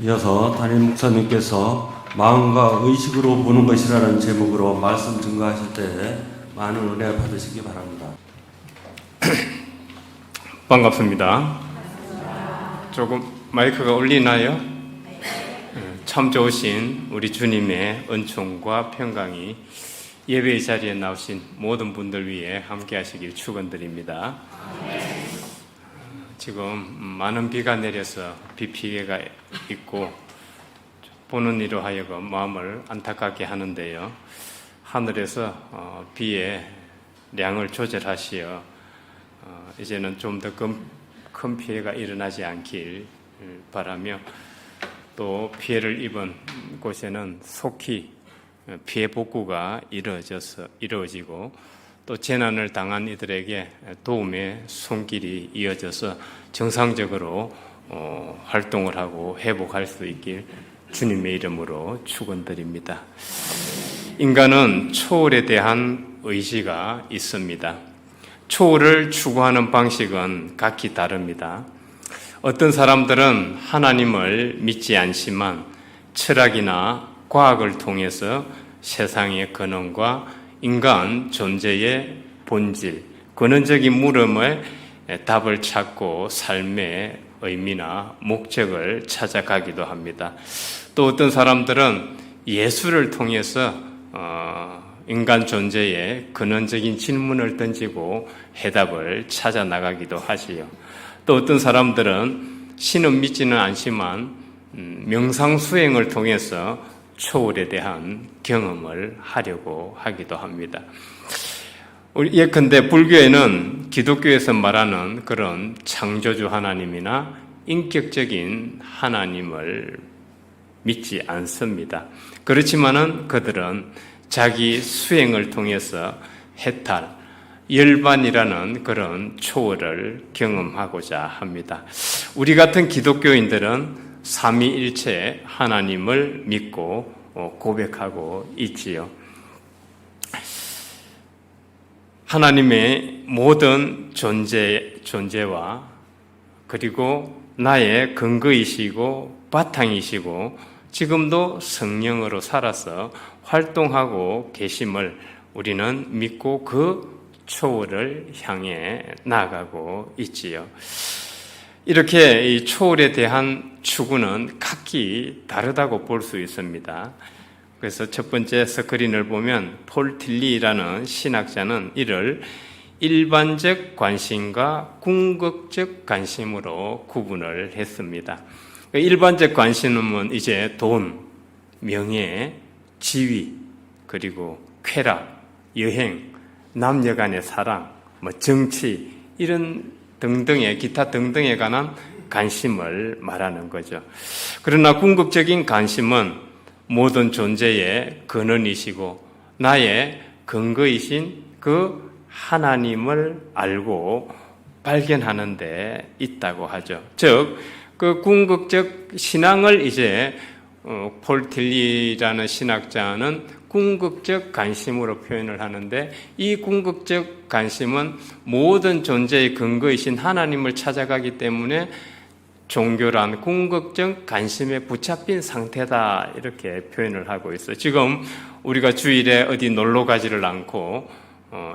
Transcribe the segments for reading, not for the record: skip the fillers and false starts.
이어서 담임 목사님께서 마음과 의식으로 보는 것이라는 제목으로 말씀 증거하실 때 많은 은혜 받으시기 바랍니다. 반갑습니다. 조금 마이크가 울리나요? 참 좋으신 우리 주님의 은총과 평강이 예배의 자리에 나오신 모든 분들 위해 함께 하시길 축원드립니다. 지금 많은 비가 내려서 비 피해가 있고 보는 이로 하여금 마음을 안타깝게 하는데요. 하늘에서 비의 량을 조절하시어 이제는 좀 더 큰 피해가 일어나지 않길 바라며, 또 피해를 입은 곳에는 속히 피해 복구가 이루어지고 또 재난을 당한 이들에게 도움의 손길이 이어져서 정상적으로 활동을 하고 회복할 수 있길 주님의 이름으로 축원드립니다. 인간은 초월에 대한 의지가 있습니다. 초월을 추구하는 방식은 각기 다릅니다. 어떤 사람들은 하나님을 믿지 않지만 철학이나 과학을 통해서 세상의 근원과 인간 존재의 본질, 근원적인 물음에 답을 찾고 삶의 의미나 목적을 찾아가기도 합니다. 또 어떤 사람들은 예술을 통해서 인간 존재의 근원적인 질문을 던지고 해답을 찾아 나가기도 하지요. 또 어떤 사람들은 신은 믿지는 않지만 명상 수행을 통해서 초월에 대한 경험을 하려고 하기도 합니다. 예컨대 불교에는 기독교에서 말하는 그런 창조주 하나님이나 인격적인 하나님을 믿지 않습니다. 그렇지만은 그들은 자기 수행을 통해서 해탈, 열반이라는 그런 초월을 경험하고자 합니다. 우리 같은 기독교인들은 삼위일체 하나님을 믿고 고백하고 있지요. 하나님의 모든 존재와 그리고 나의 근거이시고 바탕이시고 지금도 성령으로 살아서 활동하고 계심을 우리는 믿고 그 초월을 향해 나아가고 있지요. 이렇게 이 초월에 대한 추구는 각기 다르다고 볼 수 있습니다. 그래서 첫 번째 스크린을 보면 폴 틸리라는 신학자는 이를 일반적 관심과 궁극적 관심으로 구분을 했습니다. 일반적 관심은 이제 돈, 명예, 지위, 그리고 쾌락, 여행, 남녀 간의 사랑, 정치, 이런 등등의 기타 등등에 관한 관심을 말하는 거죠. 그러나 궁극적인 관심은 모든 존재의 근원이시고 나의 근거이신 그 하나님을 알고 발견하는 데 있다고 하죠. 즉, 그 궁극적 신앙을 이제 폴 틸리라는 신학자는 궁극적 관심으로 표현을 하는데, 이 궁극적 관심은 모든 존재의 근거이신 하나님을 찾아가기 때문에 종교란 궁극적 관심에 붙잡힌 상태다, 이렇게 표현을 하고 있어요. 지금 우리가 주일에 어디 놀러 가지를 않고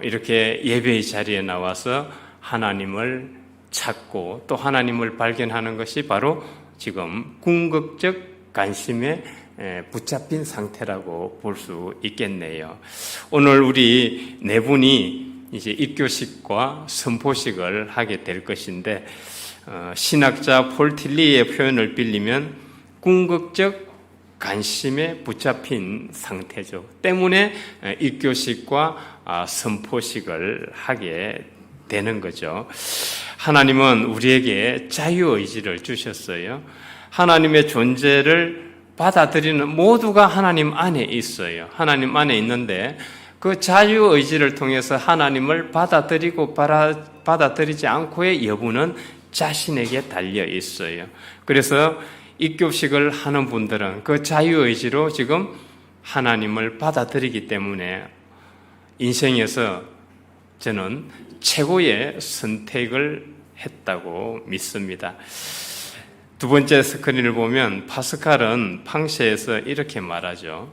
이렇게 예배의 자리에 나와서 하나님을 찾고 또 하나님을 발견하는 것이 바로 지금 궁극적 관심에 붙잡힌 상태라고 볼 수 있겠네요. 오늘 우리 네 분이 이제 입교식과 선포식을 하게 될 것인데, 신학자 폴 틸리의 표현을 빌리면 궁극적 관심에 붙잡힌 상태죠. 때문에 입교식과 선포식을 하게 되는 거죠. 하나님은 우리에게 자유의지를 주셨어요. 하나님의 존재를 받아들이는 모두가 하나님 안에 있어요. 하나님 안에 있는데 그 자유의지를 통해서 하나님을 받아들이고 받아들이지 않고의 여부는 자신에게 달려 있어요. 그래서 입교식을 하는 분들은 그 자유의지로 지금 하나님을 받아들이기 때문에 인생에서 저는 최고의 선택을 했다고 믿습니다. 두 번째 스크린을 보면 파스칼은 팡시에서 이렇게 말하죠.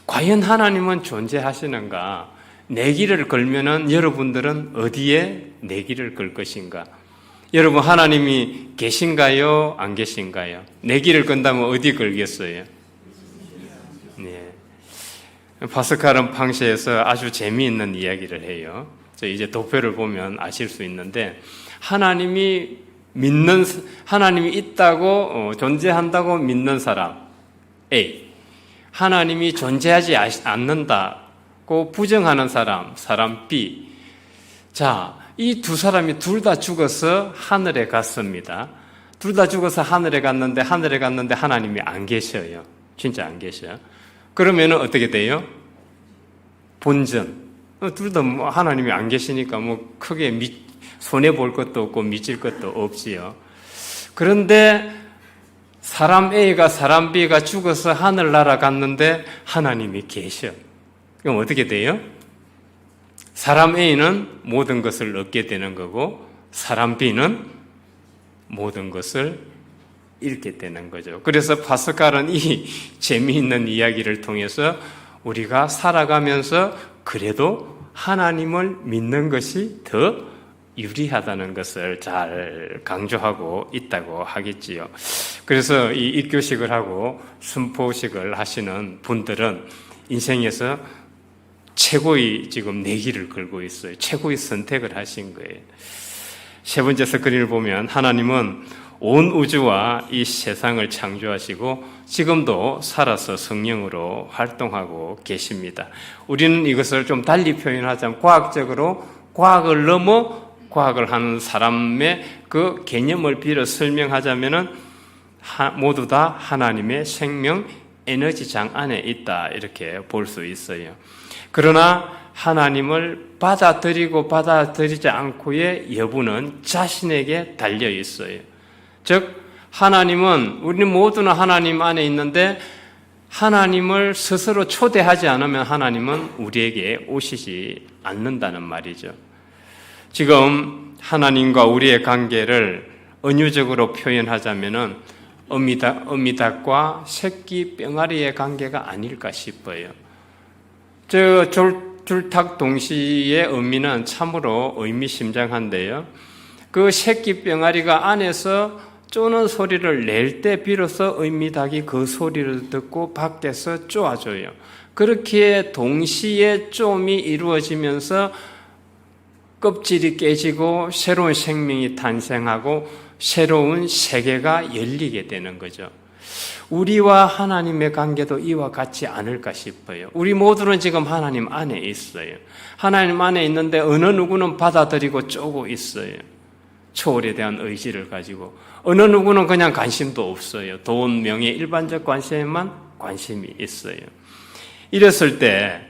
과연 하나님은 존재하시는가? 내기를 걸면은 여러분들은 어디에 내기를 걸 것인가? 여러분 하나님이 계신가요? 안 계신가요? 내기를 건다면 어디 걸겠어요? 네. 파스칼은 팡시에서 아주 재미있는 이야기를 해요. 이제 도표를 보면 아실 수 있는데 하나님이 있다고 존재한다고 믿는 사람 A, 하나님이 존재하지 않는다고 부정하는 사람 B. 자, 이 두 사람이 둘 다 죽어서 하늘에 갔습니다. 둘 다 죽어서 하늘에 갔는데 하나님이 안 계셔요. 진짜 안 계셔요. 그러면은 어떻게 돼요? 본전. 둘 다 하나님이 안 계시니까 크게 손해 볼 것도 없고 미칠 것도 없지요. 그런데 사람 A가 사람 B가 죽어서 하늘 날아갔는데 하나님이 계셔. 그럼 어떻게 돼요? 사람 A는 모든 것을 얻게 되는 거고 사람 B는 모든 것을 잃게 되는 거죠. 그래서 파스칼은 이 재미있는 이야기를 통해서 우리가 살아가면서 그래도 하나님을 믿는 것이 더 유리하다는 것을 잘 강조하고 있다고 하겠지요. 그래서 이 입교식을 하고 순포식을 하시는 분들은 인생에서 최고의 지금 내기를 걸고 있어요. 최고의 선택을 하신 거예요. 세 번째 스크린을 보면 하나님은 온 우주와 이 세상을 창조하시고 지금도 살아서 성령으로 활동하고 계십니다. 우리는 이것을 좀 달리 표현하자면 과학적으로 과학을 넘어 과학을 하는 사람의 그 개념을 빌어 설명하자면은 모두 다 하나님의 생명 에너지장 안에 있다 이렇게 볼 수 있어요. 그러나 하나님을 받아들이고 받아들이지 않고의 여부는 자신에게 달려 있어요. 즉 하나님은 우리 모두는 하나님 안에 있는데 하나님을 스스로 초대하지 않으면 하나님은 우리에게 오시지 않는다는 말이죠. 지금 하나님과 우리의 관계를 은유적으로 표현하자면은 어미닭과 새끼 뿅아리의 관계가 아닐까 싶어요. 줄탁 동시의 의미는 참으로 의미심장한데요. 그 새끼 뿅아리가 안에서 쪼는 소리를 낼 때 비로소 어미닭이 그 소리를 듣고 밖에서 쪼아줘요. 그렇게 동시에 쪼음이 이루어지면서 껍질이 깨지고 새로운 생명이 탄생하고 새로운 세계가 열리게 되는 거죠. 우리와 하나님의 관계도 이와 같지 않을까 싶어요. 우리 모두는 지금 하나님 안에 있어요. 하나님 안에 있는데 어느 누구는 받아들이고 쪼고 있어요. 초월에 대한 의지를 가지고 어느 누구는 그냥 관심도 없어요. 돈, 명예, 일반적 관심에만 관심이 있어요. 이랬을 때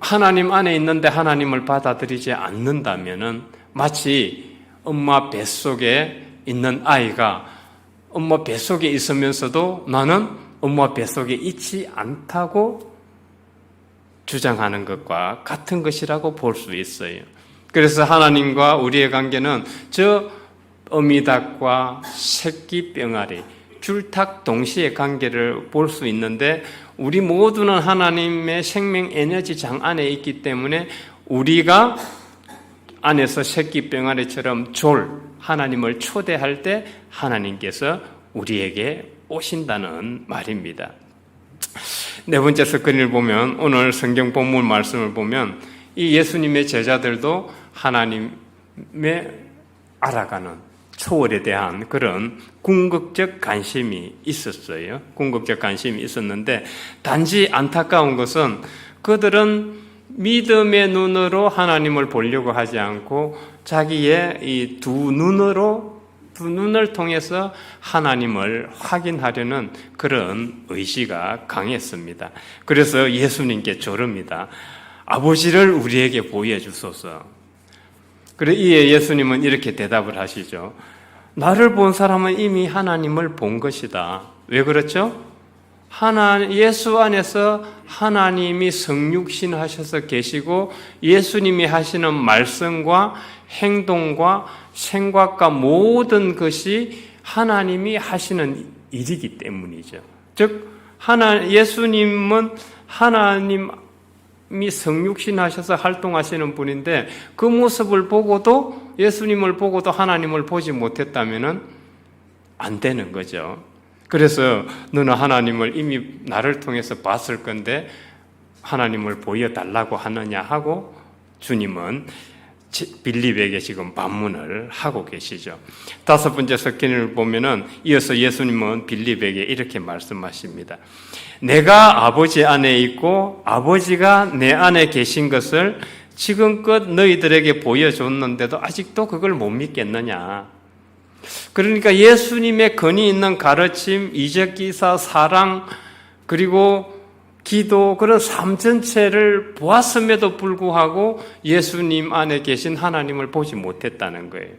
하나님 안에 있는데 하나님을 받아들이지 않는다면은 마치 엄마 뱃속에 있는 아이가 엄마 뱃속에 있으면서도 나는 엄마 뱃속에 있지 않다고 주장하는 것과 같은 것이라고 볼 수 있어요. 그래서 하나님과 우리의 관계는 저 어미닭과 새끼 뿅아리, 줄탁 동시의 관계를 볼 수 있는데 우리 모두는 하나님의 생명 에너지 장 안에 있기 때문에 우리가 안에서 새끼 뿅아리처럼 하나님을 초대할 때 하나님께서 우리에게 오신다는 말입니다. 네 번째 스크린을 보면 오늘 성경 본문 말씀을 보면 이 예수님의 제자들도 하나님의 알아가는 초월에 대한 그런 궁극적 관심이 있었어요. 궁극적 관심이 있었는데 단지 안타까운 것은 그들은 믿음의 눈으로 하나님을 보려고 하지 않고 자기의 이 두 눈을 통해서 하나님을 확인하려는 그런 의지가 강했습니다. 그래서 예수님께 조릅니다. 아버지를 우리에게 보여주소서. 그래 이에 예수님은 이렇게 대답을 하시죠. 나를 본 사람은 이미 하나님을 본 것이다. 왜 그렇죠? 예수 안에서 하나님이 성육신 하셔서 계시고 예수님이 하시는 말씀과 행동과 생각과 모든 것이 하나님이 하시는 일이기 때문이죠. 즉 예수님은 하나님이 성육신 하셔서 활동하시는 분인데 그 모습을 보고도 예수님을 보고도 하나님을 보지 못했다면 안 되는 거죠. 그래서 너는 하나님을 이미 나를 통해서 봤을 건데 하나님을 보여달라고 하느냐 하고 주님은 빌립에게 지금 반문을 하고 계시죠. 다섯 번째 석기를 보면은 이어서 예수님은 빌립에게 이렇게 말씀하십니다. 내가 아버지 안에 있고 아버지가 내 안에 계신 것을 지금껏 너희들에게 보여줬는데도 아직도 그걸 못 믿겠느냐. 그러니까 예수님의 근이 있는 가르침, 이적기사, 사랑, 그리고 기도, 그런 삶 전체를 보았음에도 불구하고 예수님 안에 계신 하나님을 보지 못했다는 거예요.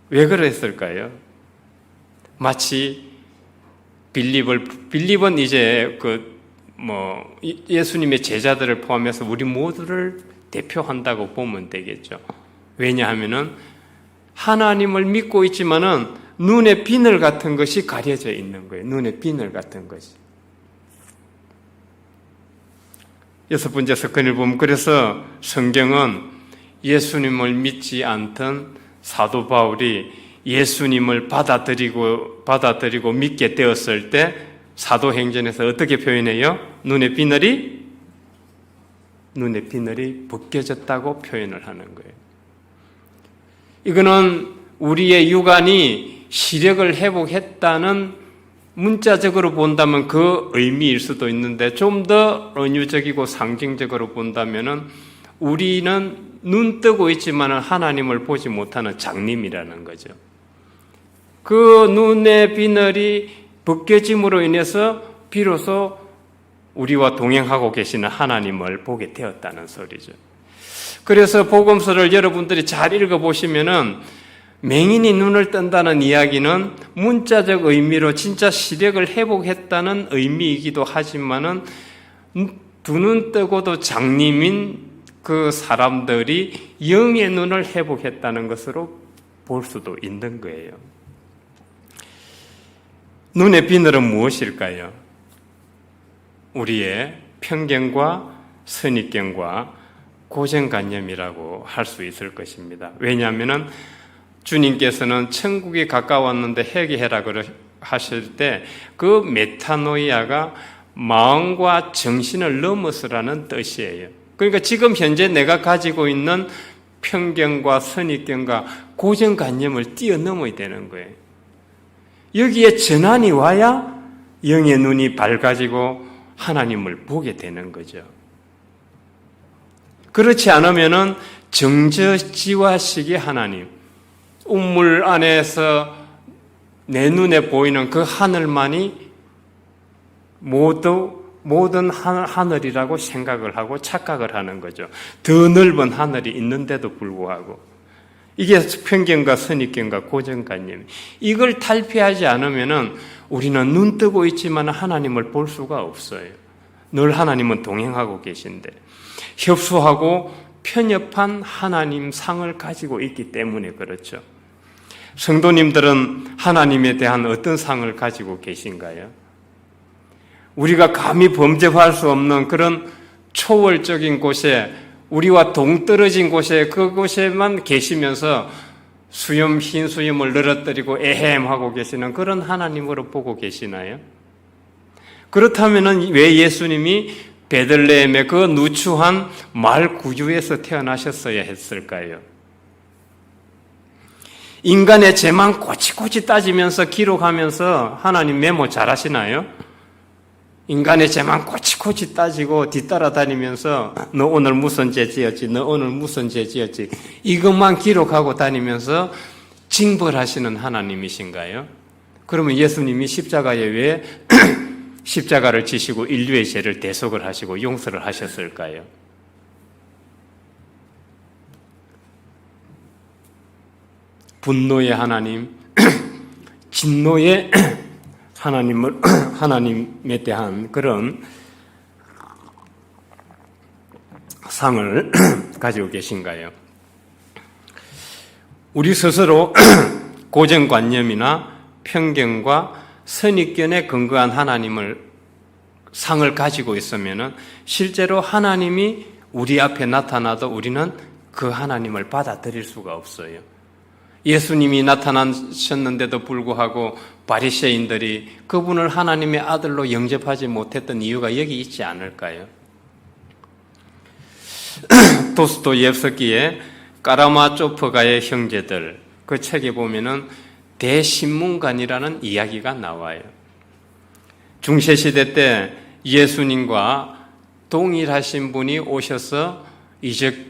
왜 그랬을까요? 마치 빌립은 이제 예수님의 제자들을 포함해서 우리 모두를 대표한다고 보면 되겠죠. 왜냐하면은 하나님을 믿고 있지만은 눈에 비늘 같은 것이 가려져 있는 거예요. 눈에 비늘 같은 것이. 여섯 번째 사건을 보면 그래서 성경은 예수님을 믿지 않던 사도 바울이 예수님을 받아들이고 믿게 되었을 때 사도행전에서 어떻게 표현해요? 눈의 비늘이 벗겨졌다고 표현을 하는 거예요. 이거는 우리의 육안이 시력을 회복했다는 문자적으로 본다면 그 의미일 수도 있는데 좀 더 은유적이고 상징적으로 본다면은 우리는 눈 뜨고 있지만 하나님을 보지 못하는 장님이라는 거죠. 그 눈의 비늘이 벗겨짐으로 인해서 비로소 우리와 동행하고 계시는 하나님을 보게 되었다는 소리죠. 그래서 복음서를 여러분들이 잘 읽어보시면은 맹인이 눈을 뜬다는 이야기는 문자적 의미로 진짜 시력을 회복했다는 의미이기도 하지만은 두 눈 뜨고도 장님인 그 사람들이 영의 눈을 회복했다는 것으로 볼 수도 있는 거예요. 눈의 비늘은 무엇일까요? 우리의 편견과 선입견과 고정관념이라고 할 수 있을 것입니다. 왜냐하면 주님께서는 천국이 가까웠는데 회개해라 하실 때 그 메타노이아가 마음과 정신을 넘어서라는 뜻이에요. 그러니까 지금 현재 내가 가지고 있는 편견과 선입견과 고정관념을 뛰어넘어야 되는 거예요. 여기에 전환이 와야 영의 눈이 밝아지고 하나님을 보게 되는 거죠. 그렇지 않으면은 정저지화식의 하나님, 우물 안에서 내 눈에 보이는 그 하늘만이 모든 하늘이라고 생각을 하고 착각을 하는 거죠. 더 넓은 하늘이 있는데도 불구하고. 이게 편견과 선입견과 고정관념. 이걸 탈피하지 않으면은 우리는 눈 뜨고 있지만 하나님을 볼 수가 없어요. 늘 하나님은 동행하고 계신데. 협소하고 편협한 하나님 상을 가지고 있기 때문에 그렇죠. 성도님들은 하나님에 대한 어떤 상을 가지고 계신가요? 우리가 감히 범접할 수 없는 그런 초월적인 곳에 우리와 동떨어진 곳에 그곳에만 계시면서 흰 수염을 늘어뜨리고 에헴하고 계시는 그런 하나님으로 보고 계시나요? 그렇다면 왜 예수님이 베들레헴의 그 누추한 말 구유에서 태어나셨어야 했을까요? 인간의 죄만 꼬치꼬치 따지면서 기록하면서 하나님 메모 잘하시나요? 인간의 죄만 꼬치꼬치 따지고 뒤따라다니면서 너 오늘 무슨 죄 지었지? 너 오늘 무슨 죄 지었지? 이것만 기록하고 다니면서 징벌하시는 하나님이신가요? 그러면 예수님이 십자가에 왜 십자가를 지시고 인류의 죄를 대속을 하시고 용서를 하셨을까요? 분노의 하나님, 진노의 하나님에 대한 그런 상을 가지고 계신가요? 우리 스스로 고정관념이나 편견과 선입견에 근거한 상을 가지고 있으면 실제로 하나님이 우리 앞에 나타나도 우리는 그 하나님을 받아들일 수가 없어요. 예수님이 나타나셨는데도 불구하고 바리새인들이 그분을 하나님의 아들로 영접하지 못했던 이유가 여기 있지 않을까요? 도스토옙스키의 까라마조프가의 형제들, 그 책에 보면은 대신문관이라는 이야기가 나와요. 중세시대 때 예수님과 동일하신 분이 오셔서 이제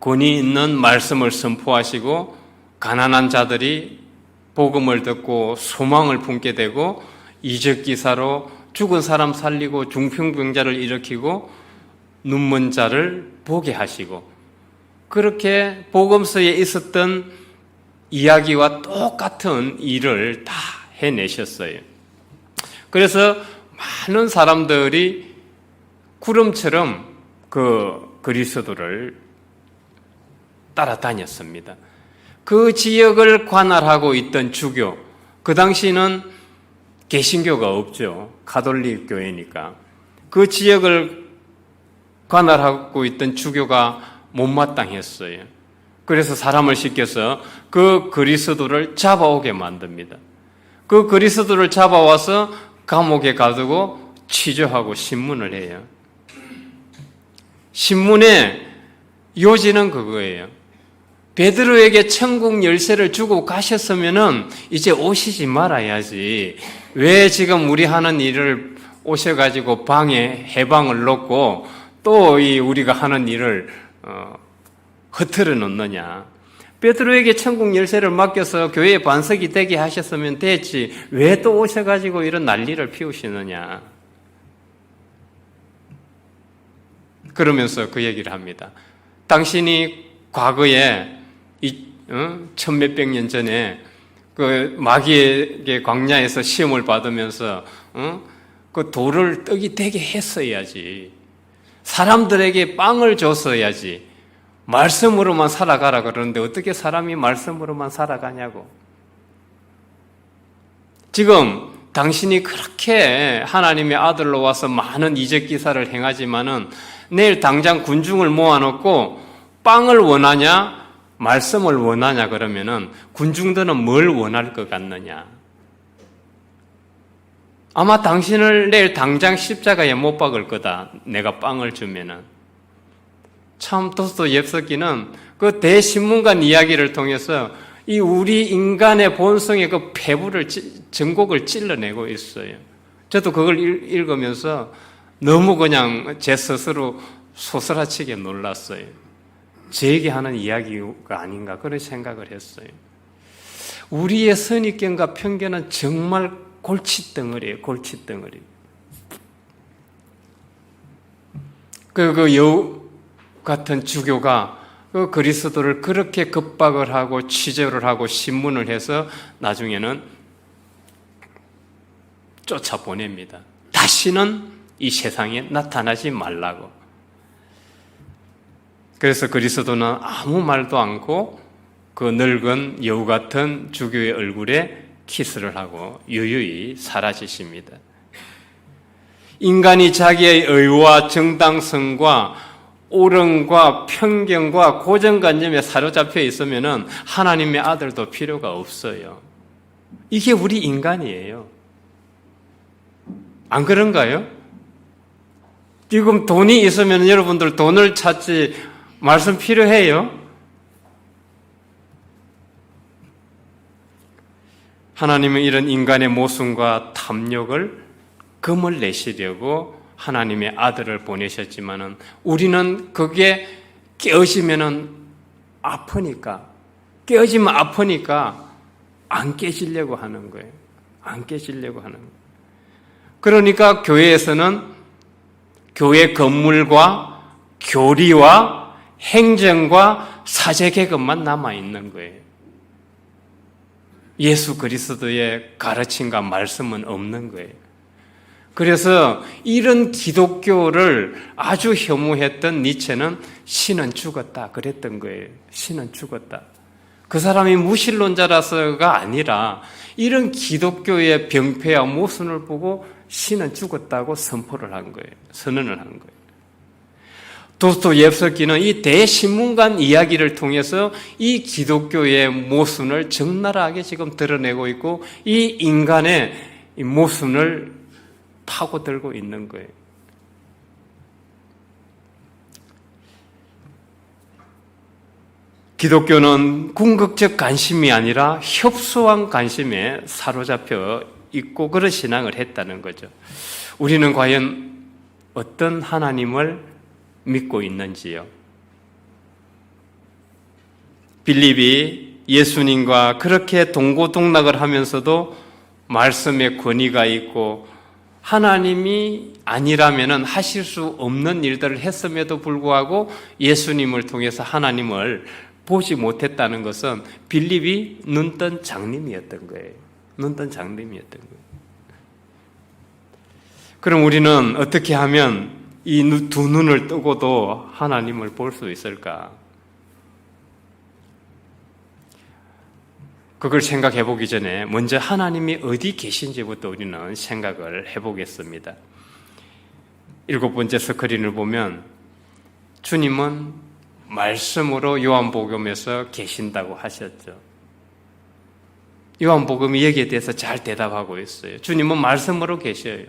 권위 있는 말씀을 선포하시고 가난한 자들이 복음을 듣고 소망을 품게 되고 이적 기사로 죽은 사람 살리고 중풍병자를 일으키고 눈먼 자를 보게 하시고, 그렇게 복음서에 있었던 이야기와 똑같은 일을 다 해내셨어요. 그래서 많은 사람들이 구름처럼 그 그리스도를 따라다녔습니다. 그 지역을 관할하고 있던 주교, 그 당시는 개신교가 없죠. 가톨릭 교회니까. 그 지역을 관할하고 있던 주교가 못마땅했어요. 그래서 사람을 시켜서 그 그리스도를 잡아오게 만듭니다. 그 그리스도를 잡아와서 감옥에 가두고 취조하고 신문을 해요. 신문의 요지는 그거예요. 베드로에게 천국 열쇠를 주고 가셨으면은 이제 오시지 말아야지. 왜 지금 우리 하는 일을 오셔가지고 방에 해방을 놓고 또 우리가 하는 일을 흐트러 놓느냐. 베드로에게 천국 열쇠를 맡겨서 교회의 반석이 되게 하셨으면 됐지. 왜 또 오셔가지고 이런 난리를 피우시느냐. 그러면서 그 얘기를 합니다. 당신이 과거에 천몇백 년 전에 그 마귀에게 광야에서 시험을 받으면서 그 돌을 떡이 되게 했어야지. 사람들에게 빵을 줬어야지. 말씀으로만 살아가라 그러는데 어떻게 사람이 말씀으로만 살아가냐고. 지금 당신이 그렇게 하나님의 아들로 와서 많은 이적 기사를 행하지만은 내일 당장 군중을 모아놓고 빵을 원하냐, 말씀을 원하냐 그러면은 군중들은 뭘 원할 것 같느냐? 아마 당신을 내일 당장 십자가에 못 박을 거다. 내가 빵을 주면은. 참 도스토옙스키는 그 대신문관 이야기를 통해서 이 우리 인간의 본성의 그 폐부를 전곡을 찔러내고 있어요. 저도 그걸 읽으면서 너무 그냥 제 스스로 소스라치게 놀랐어요. 제게 하는 이야기가 아닌가 그런 생각을 했어요. 우리의 선입견과 편견은 정말 골칫덩어리예요. 골칫덩어리. 그 여우 같은 주교가 그 그리스도를 그렇게 급박을 하고 취조를 하고 신문을 해서 나중에는 쫓아보냅니다. 다시는 이 세상에 나타나지 말라고. 그래서 그리스도는 아무 말도 않고 그 늙은 여우 같은 주교의 얼굴에 키스를 하고 유유히 사라지십니다. 인간이 자기의 의와 정당성과 옳음과 편견과 고정관념에 사로잡혀 있으면 하나님의 아들도 필요가 없어요. 이게 우리 인간이에요. 안 그런가요? 지금 돈이 있으면 여러분들 돈을 찾지 말씀 필요해요? 하나님은 이런 인간의 모순과 탐욕을 금을 내시려고 하나님의 아들을 보내셨지만은 우리는 그게 깨어지면은 아프니까, 깨어지면 아프니까 안 깨지려고 하는 거예요. 안 깨지려고 하는 거예요. 그러니까 교회에서는 교회 건물과 교리와 행정과 사제 계급만 남아 있는 거예요. 예수 그리스도의 가르침과 말씀은 없는 거예요. 그래서 이런 기독교를 아주 혐오했던 니체는 신은 죽었다 그랬던 거예요. 신은 죽었다. 그 사람이 무신론자라서가 아니라 이런 기독교의 병폐와 모순을 보고 신은 죽었다고 선포를 한 거예요. 선언을 한 거예요. 도스토옙스키는 이 대신문관 이야기를 통해서 이 기독교의 모순을 적나라하게 지금 드러내고 있고 이 인간의 이 모순을 파고들고 있는 거예요. 기독교는 궁극적 관심이 아니라 협소한 관심에 사로잡혀 있고 그런 신앙을 했다는 거죠. 우리는 과연 어떤 하나님을 믿고 있는지요? 빌립이 예수님과 그렇게 동고동락을 하면서도 말씀의 권위가 있고 하나님이 아니라면 하실 수 없는 일들을 했음에도 불구하고 예수님을 통해서 하나님을 보지 못했다는 것은 빌립이 눈뜬 장님이었던 거예요. 눈뜬 장님이었던 거예요. 그럼 우리는 어떻게 하면 이 두 눈을 뜨고도 하나님을 볼 수 있을까? 그걸 생각해 보기 전에 먼저 하나님이 어디 계신지부터 우리는 생각을 해보겠습니다. 7번째 스크린을 보면 주님은 말씀으로 요한복음에서 계신다고 하셨죠. 요한복음이 여기에 대해서 잘 대답하고 있어요. 주님은 말씀으로 계셔요.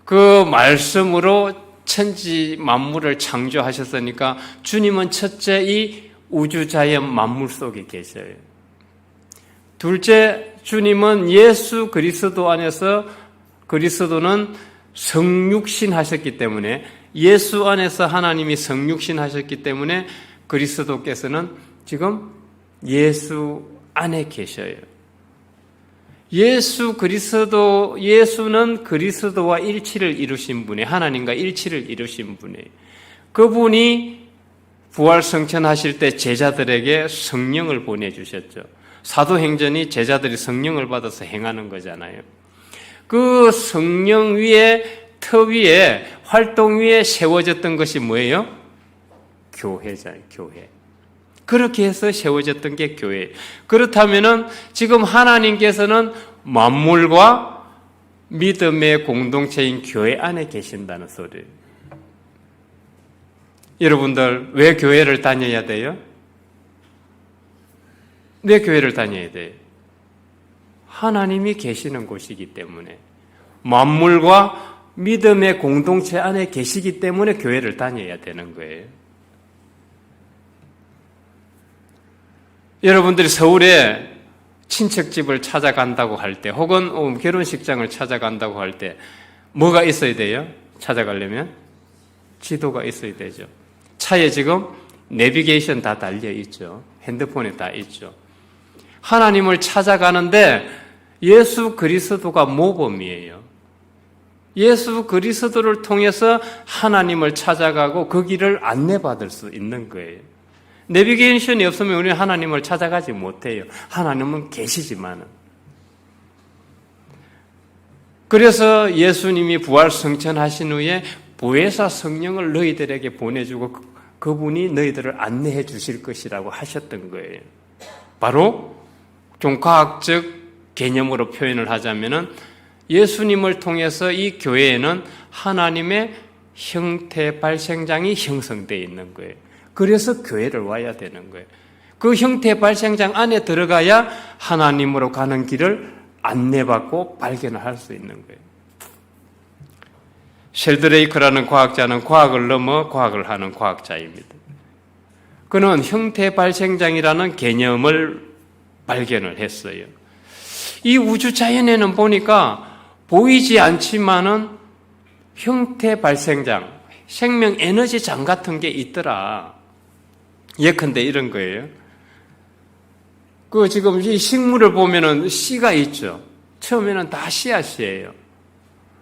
그 말씀으로 천지 만물을 창조하셨으니까 주님은 첫째 이 우주자연 만물 속에 계셔요. 둘째, 주님은 예수 그리스도 안에서 그리스도는 성육신 하셨기 때문에 예수 안에서 하나님이 성육신 하셨기 때문에 그리스도께서는 지금 예수 안에 계셔요. 예수는 그리스도와 일치를 이루신 분이에요. 하나님과 일치를 이루신 분이에요. 그분이 부활 성천하실 때 제자들에게 성령을 보내주셨죠. 사도행전이 제자들이 성령을 받아서 행하는 거잖아요. 그 성령 위에 터 위에 활동 위에 세워졌던 것이 뭐예요? 교회잖아요. 교회. 그렇게 해서 세워졌던 게 교회예요. 그렇다면은 지금 하나님께서는 만물과 믿음의 공동체인 교회 안에 계신다는 소리예요. 여러분들 왜 교회를 다녀야 돼요? 왜 교회를 다녀야 돼요? 하나님이 계시는 곳이기 때문에 만물과 믿음의 공동체 안에 계시기 때문에 교회를 다녀야 되는 거예요. 여러분들이 서울에 친척집을 찾아간다고 할 때 혹은 결혼식장을 찾아간다고 할 때 뭐가 있어야 돼요? 찾아가려면 지도가 있어야 되죠. 차에 지금 내비게이션 다 달려 있죠. 핸드폰에 다 있죠. 하나님을 찾아가는데 예수 그리스도가 모범이에요. 예수 그리스도를 통해서 하나님을 찾아가고 그 길을 안내받을 수 있는 거예요. 내비게이션이 없으면 우리는 하나님을 찾아가지 못해요. 하나님은 계시지만은. 그래서 예수님이 부활 성천하신 후에 보혜사 성령을 너희들에게 보내주고 그분이 너희들을 안내해 주실 것이라고 하셨던 거예요. 바로 좀 과학적 개념으로 표현을 하자면은 예수님을 통해서 이 교회에는 하나님의 형태 발생장이 형성되어 있는 거예요. 그래서 교회를 와야 되는 거예요. 그 형태 발생장 안에 들어가야 하나님으로 가는 길을 안내받고 발견을 할 수 있는 거예요. 셸드레이크라는 과학자는 과학을 넘어 과학을 하는 과학자입니다. 그는 형태 발생장이라는 개념을 발견을 했어요. 이 우주 자연에는 보니까 보이지 않지만은 형태 발생장, 생명 에너지장 같은 게 있더라. 예컨대 이런 거예요. 지금 이 식물을 보면은 씨가 있죠. 처음에는 다 씨앗이에요.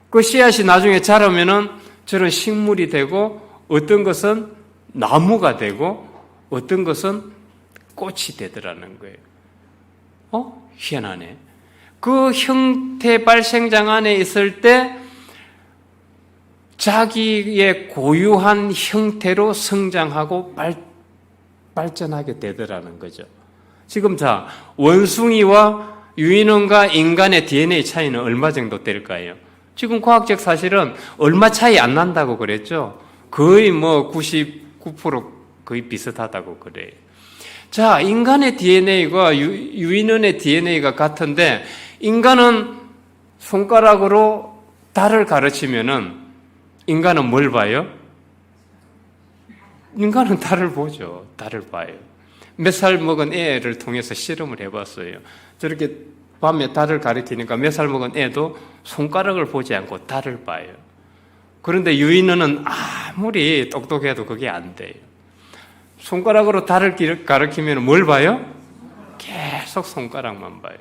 그 씨앗이 나중에 자라면은 저런 식물이 되고 어떤 것은 나무가 되고 어떤 것은 꽃이 되더라는 거예요. 희한하네. 그 형태 발생장 안에 있을 때 자기의 고유한 형태로 성장하고 발전하게 되더라는 거죠. 지금 자, 원숭이와 유인원과 인간의 DNA 차이는 얼마 정도 될까요? 지금 과학적 사실은 얼마 차이 안 난다고 그랬죠. 거의 99% 거의 비슷하다고 그래요. 자, 인간의 DNA가 유인원의 DNA가 같은데 인간은 손가락으로 달을 가르치면은 인간은 뭘 봐요? 인간은 달을 보죠. 달을 봐요. 몇 살 먹은 애를 통해서 실험을 해봤어요. 저렇게 밤에 달을 가리키니까 몇 살 먹은 애도 손가락을 보지 않고 달을 봐요. 그런데 유인원은 아무리 똑똑해도 그게 안 돼요. 손가락으로 달을 가리키면 뭘 봐요? 계속 손가락만 봐요.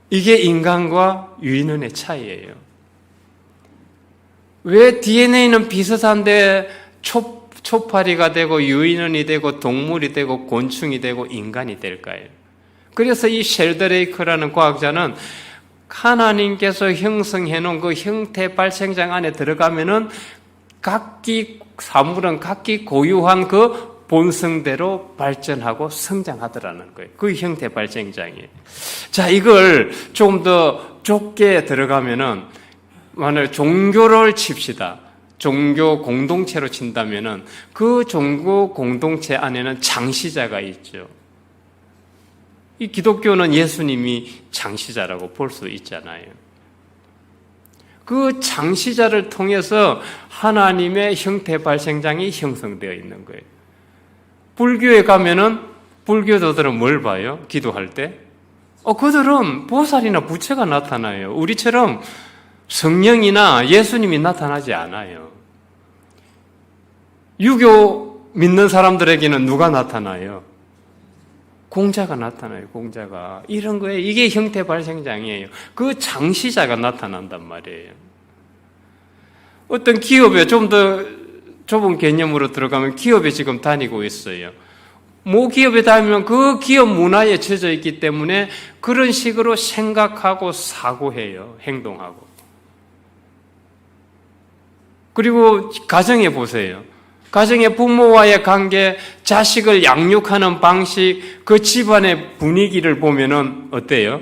이게 인간과 유인원의 차이예요. 왜 DNA는 비슷한데 초파리가 되고 유인원이 되고 동물이 되고 곤충이 되고 인간이 될까요? 그래서 이 셸더레이크라는 과학자는 하나님께서 형성해 놓은 그 형태 발생장 안에 들어가면은 사물은 각기 고유한 그 본성대로 발전하고 성장하더라는 거예요. 그 형태 발생장이에요. 자, 이걸 조금 더 좁게 들어가면은 만약 종교를 칩시다. 종교 공동체로 친다면은 그 종교 공동체 안에는 장시자가 있죠. 이 기독교는 예수님이 장시자라고 볼 수 있잖아요. 그 장시자를 통해서 하나님의 형태 발생장이 형성되어 있는 거예요. 불교에 가면은 불교도들은 뭘 봐요? 기도할 때? 그들은 보살이나 부처가 나타나요. 우리처럼 성령이나 예수님이 나타나지 않아요. 유교 믿는 사람들에게는 누가 나타나요? 공자가 나타나요. 공자가. 이런 거에 이게 형태 발생장이에요. 그 장시자가 나타난단 말이에요. 어떤 기업에 좀 더 좁은 개념으로 들어가면 기업에 지금 다니고 있어요. 모 기업에 다니면 그 기업 문화에 젖어 있기 때문에 그런 식으로 생각하고 사고해요. 행동하고. 그리고 가정에 보세요. 가정의 부모와의 관계, 자식을 양육하는 방식, 그 집안의 분위기를 보면은 어때요?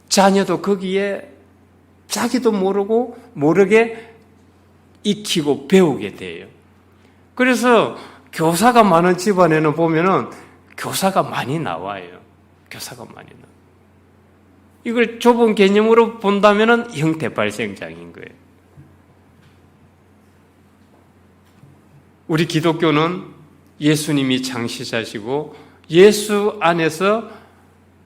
자녀도 거기에 자기도 모르게 익히고 배우게 돼요. 그래서 교사가 많은 집안에는 보면은 교사가 많이 나와요. 교사가 많이 나와요. 이걸 좁은 개념으로 본다면은 형태 발생장인 거예요. 우리 기독교는 예수님이 장시자시고 예수 안에서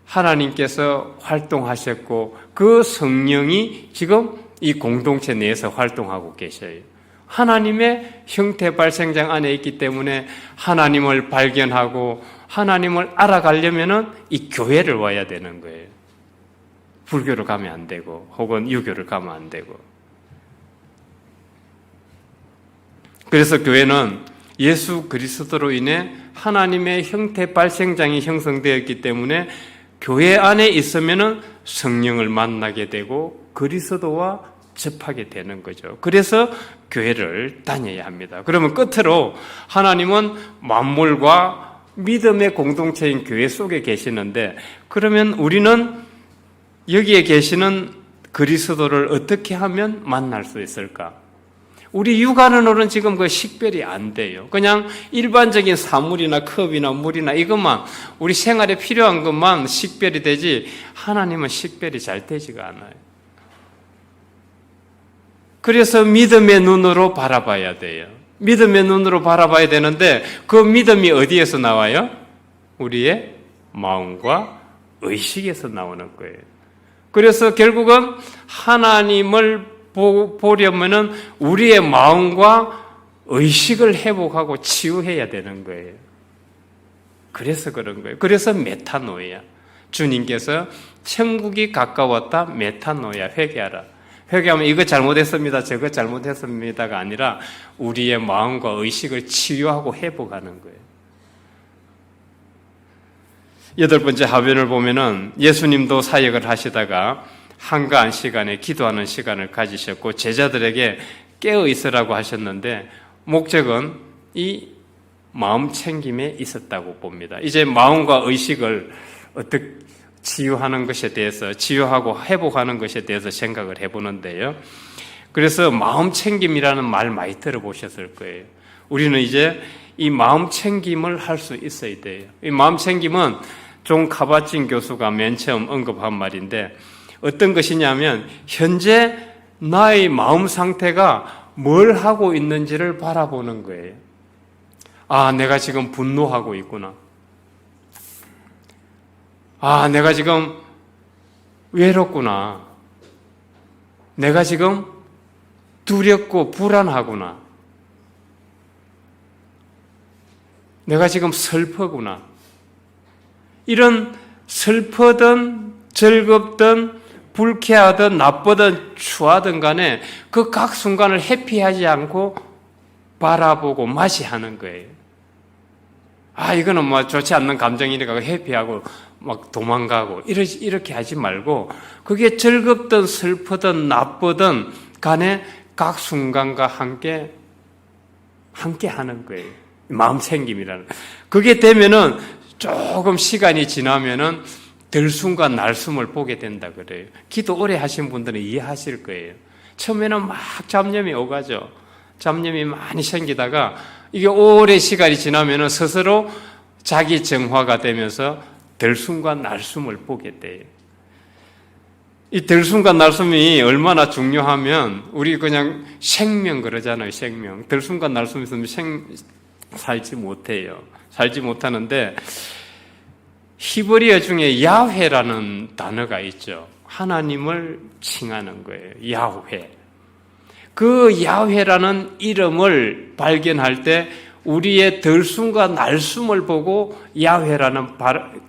하나님께서 활동하셨고 그 성령이 지금 이 공동체 내에서 활동하고 계셔요. 하나님의 형태 발생장 안에 있기 때문에 하나님을 발견하고 하나님을 알아가려면은 이 교회를 와야 되는 거예요. 불교로 가면 안 되고 혹은 유교를 가면 안 되고. 그래서 교회는 예수 그리스도로 인해 하나님의 형태 발생장이 형성되었기 때문에 교회 안에 있으면은 성령을 만나게 되고 그리스도와 접하게 되는 거죠. 그래서 교회를 다녀야 합니다. 그러면 끝으로 하나님은 만물과 믿음의 공동체인 교회 속에 계시는데 그러면 우리는 여기에 계시는 그리스도를 어떻게 하면 만날 수 있을까? 우리 육안으로는 지금 그 식별이 안 돼요. 그냥 일반적인 사물이나 컵이나 물이나 이것만 우리 생활에 필요한 것만 식별이 되지 하나님은 식별이 잘 되지가 않아요. 그래서 믿음의 눈으로 바라봐야 돼요. 믿음의 눈으로 바라봐야 되는데 그 믿음이 어디에서 나와요? 우리의 마음과 의식에서 나오는 거예요. 그래서 결국은 하나님을 보려면은 우리의 마음과 의식을 회복하고 치유해야 되는 거예요. 그래서 그런 거예요. 그래서 메타노이아. 주님께서 천국이 가까웠다 메타노이아 회개하라. 회개하면 이거 잘못했습니다. 저거 잘못했습니다가 아니라 우리의 마음과 의식을 치유하고 회복하는 거예요. 8번째 하변을 보면은 예수님도 사역을 하시다가 한가한 시간에 기도하는 시간을 가지셨고 제자들에게 깨어 있으라고 하셨는데 목적은 이 마음 챙김에 있었다고 봅니다. 이제 마음과 의식을 어떻게 치유하는 것에 대해서, 치유하고 회복하는 것에 대해서 생각을 해보는데요. 그래서 마음 챙김이라는 말 많이 들어보셨을 거예요. 우리는 이제 이 마음 챙김을 할 수 있어야 돼요. 이 마음 챙김은 존 카바진 교수가 맨 처음 언급한 말인데 어떤 것이냐면 현재 나의 마음 상태가 뭘 하고 있는지를 바라보는 거예요. 아, 내가 지금 분노하고 있구나. 아, 내가 지금 외롭구나. 내가 지금 두렵고 불안하구나. 내가 지금 슬프구나. 이런 슬프든 즐겁든 불쾌하든 나쁘든 추하든 간에 그 각 순간을 회피하지 않고 바라보고 맞이하는 거예요. 아, 이거는 뭐 좋지 않는 감정이니까 회피하고 막 도망가고 이렇게 하지 말고 그게 즐겁든 슬프든 나쁘든 간에 각 순간과 함께 하는 거예요. 마음 챙김이라는. 그게 되면은 조금 시간이 지나면은 들숨과 날숨을 보게 된다 그래요. 기도 오래 하신 분들은 이해하실 거예요. 처음에는 막 잡념이 오가죠. 잡념이 많이 생기다가 이게 오래 시간이 지나면은 스스로 자기 정화가 되면서 들숨과 날숨을 보게 돼요. 이 들숨과 날숨이 얼마나 중요하면 우리 그냥 생명 그러잖아요. 생명. 들숨과 날숨 있으면 살지 못해요. 살지 못하는데 히브리어 중에 야훼라는 단어가 있죠. 하나님을 칭하는 거예요. 야훼. 그 야훼라는 이름을 발견할 때 우리의 들숨과 날숨을 보고 야훼라는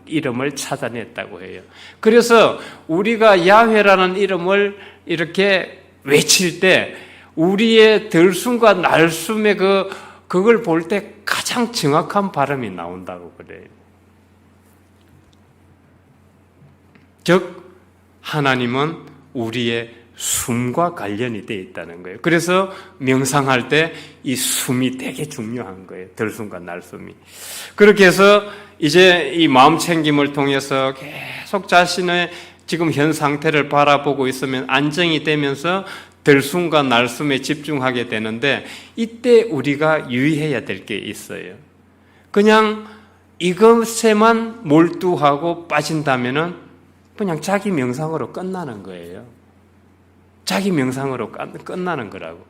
이름을 찾아냈다고 해요. 그래서 우리가 야훼라는 이름을 이렇게 외칠 때 우리의 들숨과 날숨의 그걸 볼 때 가장 정확한 발음이 나온다고 그래요. 즉 하나님은 우리의 숨과 관련이 되어 있다는 거예요. 그래서 명상할 때 이 숨이 되게 중요한 거예요. 들숨과 날숨이. 그렇게 해서 이제 이 마음 챙김을 통해서 계속 자신의 지금 현 상태를 바라보고 있으면 안정이 되면서 들숨과 날숨에 집중하게 되는데 이때 우리가 유의해야 될 게 있어요. 그냥 이것에만 몰두하고 빠진다면은 그냥 자기 명상으로 끝나는 거예요. 자기 명상으로 끝나는 거라고.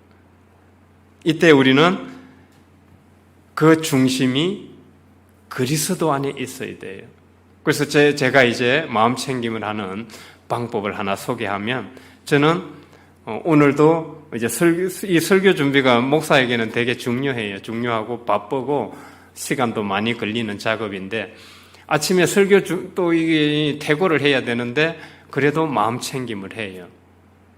이때 우리는 그 중심이 그리스도 안에 있어야 돼요. 그래서 제가 이제 마음 챙김을 하는 방법을 하나 소개하면 저는 오늘도 이제 이 설교 준비가 목사에게는 되게 중요해요. 중요하고 바쁘고 시간도 많이 걸리는 작업인데 아침에 설교 또 이게 퇴고를 해야 되는데 그래도 마음 챙김을 해요.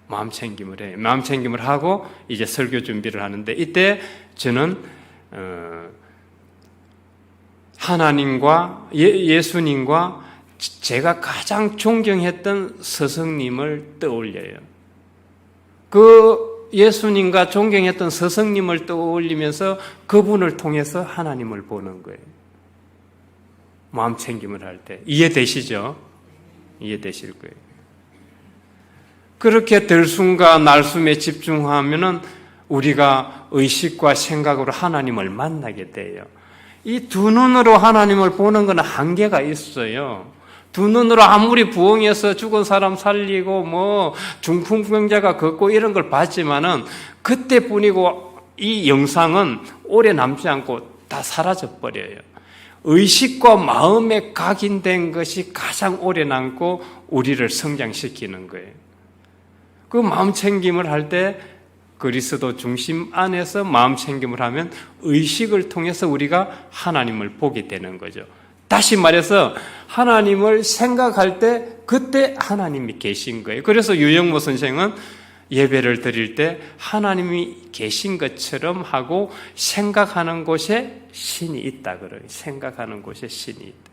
마음 챙김을 해요. 마음 챙김을 하고 이제 설교 준비를 하는데 이때 저는 하나님과 예수님과 제가 가장 존경했던 스승님을 떠올려요. 그 예수님과 존경했던 스승님을 떠올리면서 그분을 통해서 하나님을 보는 거예요. 마음 챙김을 할 때. 이해되시죠? 이해되실 거예요. 그렇게 들숨과 날숨에 집중하면은 우리가 의식과 생각으로 하나님을 만나게 돼요. 이 두 눈으로 하나님을 보는 건 한계가 있어요. 두 눈으로 아무리 부흥해서 죽은 사람 살리고 뭐 중풍병자가 걷고 이런 걸 봤지만은 그때뿐이고 이 영상은 오래 남지 않고 다 사라져 버려요. 의식과 마음에 각인된 것이 가장 오래 남고 우리를 성장시키는 거예요. 그 마음 챙김을 할 때 그리스도 중심 안에서 마음 챙김을 하면 의식을 통해서 우리가 하나님을 보게 되는 거죠. 다시 말해서 하나님을 생각할 때 그때 하나님이 계신 거예요. 그래서 유영모 선생은 예배를 드릴 때 하나님이 계신 것처럼 하고 생각하는 곳에 신이 있다 그래요. 생각하는 곳에 신이 있다.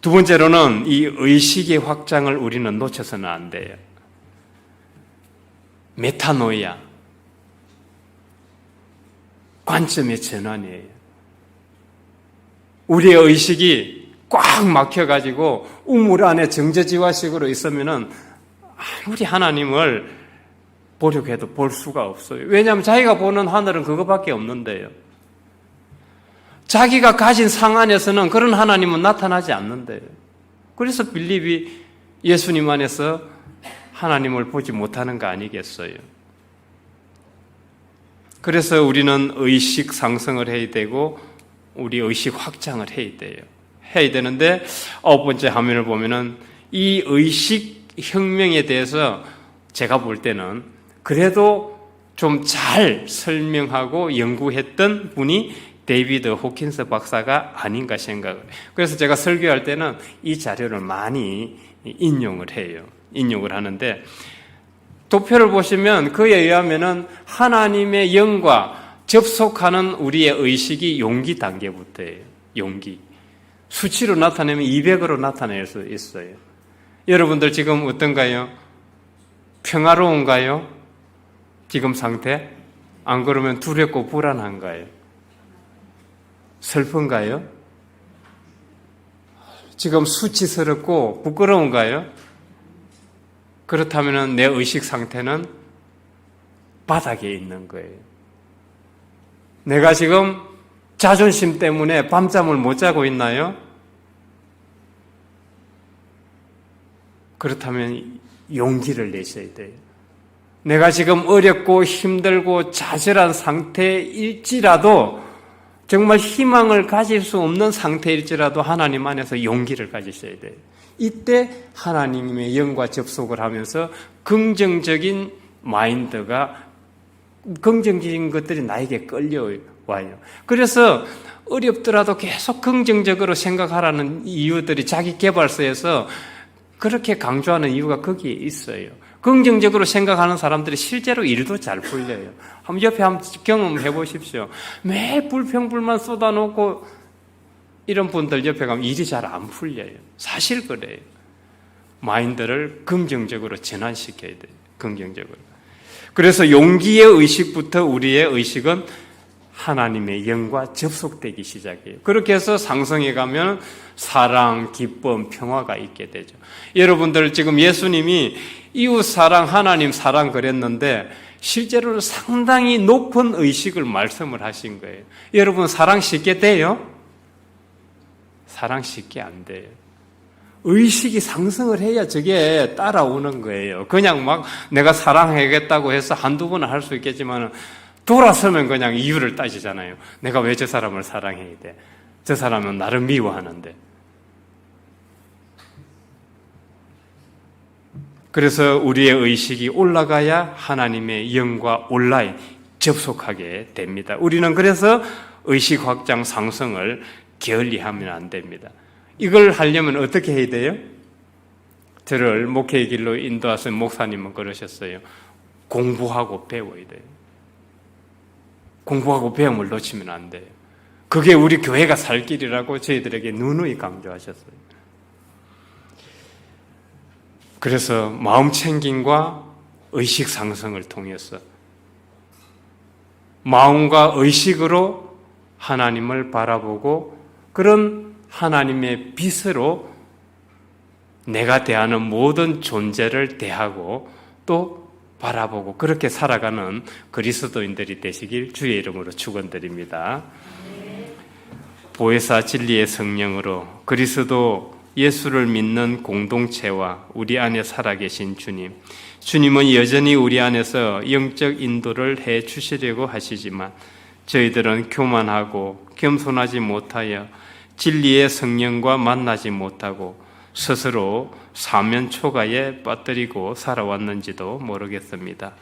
두 번째로는 이 의식의 확장을 우리는 놓쳐서는 안 돼요. 메타노이아, 관점의 전환이에요. 우리의 의식이 꽉 막혀가지고 우물 안에 정제지화식으로 있으면은 아무리 하나님을 보려고 해도 볼 수가 없어요. 왜냐하면 자기가 보는 하늘은 그거밖에 없는데요. 자기가 가진 상 안에서는 그런 하나님은 나타나지 않는데요. 그래서 빌립이 예수님 안에서 하나님을 보지 못하는 거 아니겠어요? 그래서 우리는 의식 상승을 해야 되고 우리 의식 확장을 해야 돼요. 해야 되는데 9번째 화면을 보면은 이 의식 혁명에 대해서 제가 볼 때는 그래도 좀 잘 설명하고 연구했던 분이 데이비드 호킨스 박사가 아닌가 생각을 해요. 그래서 제가 설교할 때는 이 자료를 많이 인용을 해요. 인용을 하는데 도표를 보시면 그에 의하면은 하나님의 영과 접속하는 우리의 의식이 용기 단계부터예요. 용기. 수치로 나타내면 200으로 나타낼 수 있어요. 여러분들 지금 어떤가요? 평화로운가요? 지금 상태? 안 그러면 두렵고 불안한가요? 슬픈가요? 지금 수치스럽고 부끄러운가요? 그렇다면 내 의식 상태는 바닥에 있는 거예요. 내가 지금 자존심 때문에 밤잠을 못 자고 있나요? 그렇다면 용기를 내셔야 돼요. 내가 지금 어렵고 힘들고 좌절한 상태일지라도 정말 희망을 가질 수 없는 상태일지라도 하나님 안에서 용기를 가지셔야 돼요. 이때 하나님의 영과 접속을 하면서 긍정적인 마인드가 긍정적인 것들이 나에게 끌려와요. 그래서 어렵더라도 계속 긍정적으로 생각하라는 이유들이 자기 개발서에서 그렇게 강조하는 이유가 거기에 있어요. 긍정적으로 생각하는 사람들이 실제로 일도 잘 풀려요. 한번 옆에 한번 경험해 보십시오. 매일 불평불만 쏟아놓고 이런 분들 옆에 가면 일이 잘 안 풀려요. 사실 그래요. 마인드를 긍정적으로 전환시켜야 돼요. 긍정적으로. 그래서 용기의 의식부터 우리의 의식은 하나님의 영과 접속되기 시작해요. 그렇게 해서 상승해 가면 사랑, 기쁨, 평화가 있게 되죠. 여러분들 지금 예수님이 이웃 사랑, 하나님 사랑 그랬는데 실제로는 상당히 높은 의식을 말씀을 하신 거예요. 여러분 사랑 쉽게 돼요? 사랑 쉽게 안 돼요. 의식이 상승을 해야 저게 따라오는 거예요. 그냥 막 내가 사랑하겠다고 해서 한두 번은 할 수 있겠지만 돌아서면 그냥 이유를 따지잖아요. 내가 왜 저 사람을 사랑해야 돼? 저 사람은 나를 미워하는데. 그래서 우리의 의식이 올라가야 하나님의 영과 온라인 접속하게 됩니다. 우리는 그래서 의식 확장 상승을 게을리하면 안 됩니다. 이걸 하려면 어떻게 해야 돼요? 저를 목회의 길로 인도하신 목사님은 그러셨어요. 공부하고 배워야 돼요. 공부하고 배움을 놓치면 안 돼요. 그게 우리 교회가 살 길이라고 저희들에게 누누이 강조하셨어요. 그래서 마음 챙김과 의식 상승을 통해서 마음과 의식으로 하나님을 바라보고 그런 하나님의 빛으로 내가 대하는 모든 존재를 대하고 또 바라보고 그렇게 살아가는 그리스도인들이 되시길 주의 이름으로 축원드립니다. 보혜사 진리의 성령으로 그리스도 예수를 믿는 공동체와 우리 안에 살아계신 주님, 주님은 여전히 우리 안에서 영적 인도를 해 주시려고 하시지만 저희들은 교만하고 겸손하지 못하여 진리의 성령과 만나지 못하고 스스로 사면 초가에 빠뜨리고 살아왔는지도 모르겠습니다.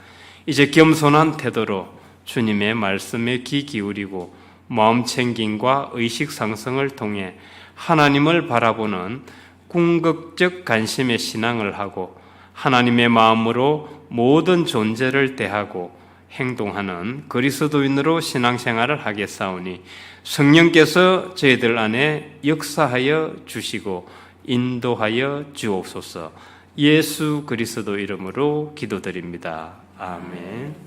이제 겸손한 태도로 주님의 말씀에 귀 기울이고 마음 챙김과 의식 상승을 통해 하나님을 바라보는 궁극적 관심의 신앙을 하고 하나님의 마음으로 모든 존재를 대하고 행동하는 그리스도인으로 신앙생활을 하겠사오니 성령께서 저희들 안에 역사하여 주시고 인도하여 주옵소서. 예수 그리스도 이름으로 기도드립니다. 아멘.